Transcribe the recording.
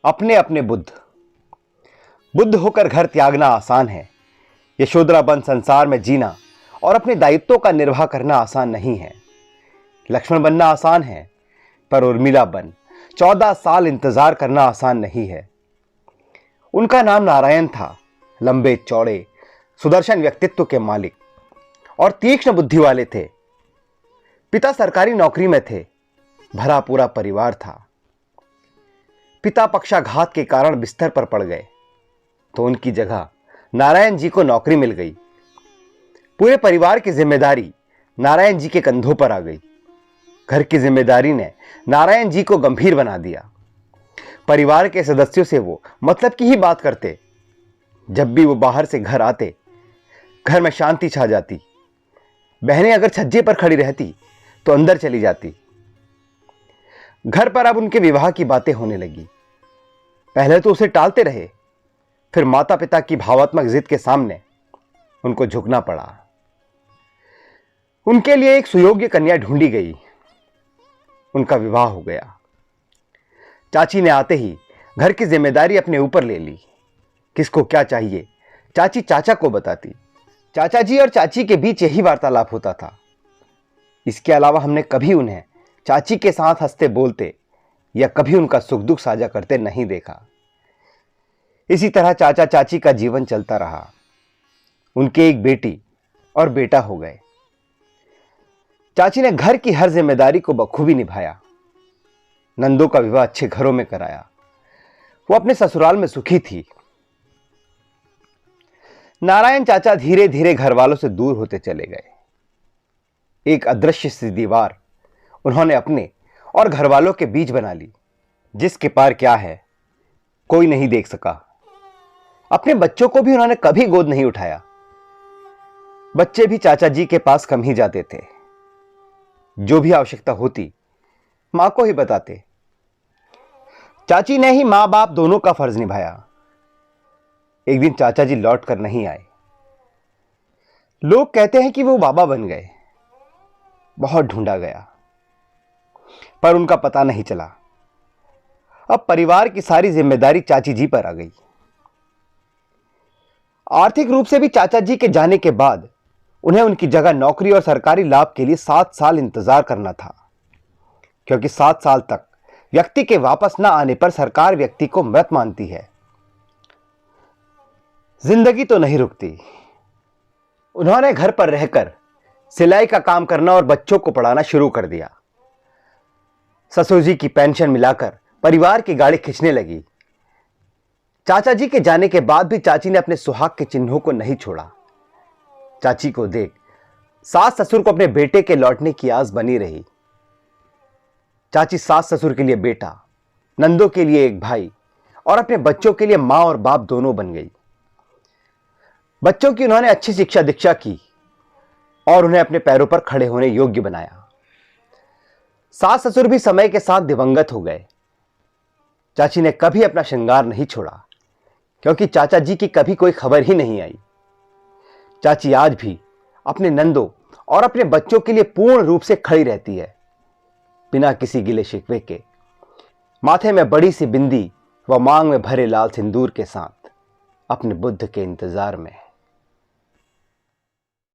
अपने अपने बुद्ध। बुद्ध होकर घर त्यागना आसान है, यशोधरा बन संसार में जीना और अपने दायित्वों का निर्वाह करना आसान नहीं है। लक्ष्मण बनना आसान है, पर उर्मिला बन 14 साल इंतजार करना आसान नहीं है। उनका नाम नारायण था, लंबे चौड़े सुदर्शन व्यक्तित्व के मालिक और तीक्ष्ण बुद्धि वाले थे। पिता सरकारी नौकरी में थे, भरा पूरा परिवार था। पिता पक्षाघात के कारण बिस्तर पर पड़ गए तो उनकी जगह नारायण जी को नौकरी मिल गई। पूरे परिवार की जिम्मेदारी नारायण जी के कंधों पर आ गई। घर की जिम्मेदारी ने नारायण जी को गंभीर बना दिया। परिवार के सदस्यों से वो मतलब की ही बात करते। जब भी वो बाहर से घर आते, घर में शांति छा जाती। बहनें अगर छज्जे पर खड़ी रहती तो अंदर चली जाती। घर पर अब उनके विवाह की बातें होने लगी। पहले तो उसे टालते रहे, फिर माता पिता की भावात्मक जिद के सामने उनको झुकना पड़ा। उनके लिए एक सुयोग्य कन्या ढूंढी गई। उनका विवाह हो गया। चाची ने आते ही घर की जिम्मेदारी अपने ऊपर ले ली। किसको क्या चाहिए चाची चाचा को बताती। चाचा जी और चाची के बीच यही वार्तालाप होता था। इसके अलावा हमने कभी उन्हें चाची के साथ हंसते बोलते या कभी उनका सुख दुख साझा करते नहीं देखा। इसी तरह चाचा चाची का जीवन चलता रहा। उनके एक बेटी और बेटा हो गए। चाची ने घर की हर जिम्मेदारी को बखूबी निभाया। नंदों का विवाह अच्छे घरों में कराया। वो अपने ससुराल में सुखी थी। नारायण चाचा धीरे धीरे घर वालों से दूर होते चले गए। एक अदृश्य सी दीवार उन्होंने अपने और घर वालों के बीच बना ली, जिसके पार क्या है कोई नहीं देख सका। अपने बच्चों को भी उन्होंने कभी गोद नहीं उठाया। बच्चे भी चाचा जी के पास कम ही जाते थे। जो भी आवश्यकता होती मां को ही बताते। चाची ने ही मां बाप दोनों का फर्ज निभाया। एक दिन चाचा जी लौट कर नहीं आए। लोग कहते हैं कि वो बाबा बन गए। बहुत ढूंढा गया पर उनका पता नहीं चला। अब परिवार की सारी जिम्मेदारी चाची जी पर आ गई। आर्थिक रूप से भी चाचा जी के जाने के बाद उन्हें उनकी जगह नौकरी और सरकारी लाभ के लिए 7 साल इंतजार करना था, क्योंकि 7 साल तक व्यक्ति के वापस न आने पर सरकार व्यक्ति को मृत मानती है। जिंदगी तो नहीं रुकती। उन्होंने घर पर रहकर सिलाई का काम करना और बच्चों को पढ़ाना शुरू कर दिया। ससुर जी की पेंशन मिलाकर परिवार की गाड़ी खींचने लगी। चाचा जी के जाने के बाद भी चाची ने अपने सुहाग के चिन्हों को नहीं छोड़ा। चाची को देख सास ससुर को अपने बेटे के लौटने की आस बनी रही। चाची सास ससुर के लिए बेटा, नंदों के लिए एक भाई और अपने बच्चों के लिए मां और बाप दोनों बन गई। बच्चों की उन्होंने अच्छी शिक्षा दीक्षा की और उन्हें अपने पैरों पर खड़े होने योग्य बनाया। सास ससुर भी समय के साथ दिवंगत हो गए। चाची ने कभी अपना श्रृंगार नहीं छोड़ा, क्योंकि चाचा जी की कभी कोई खबर ही नहीं आई। चाची आज भी अपने नंदों और अपने बच्चों के लिए पूर्ण रूप से खड़ी रहती है, बिना किसी गिले शिकवे के। माथे में बड़ी सी बिंदी व मांग में भरे लाल सिंदूर के साथ अपने बुद्ध के इंतजार में।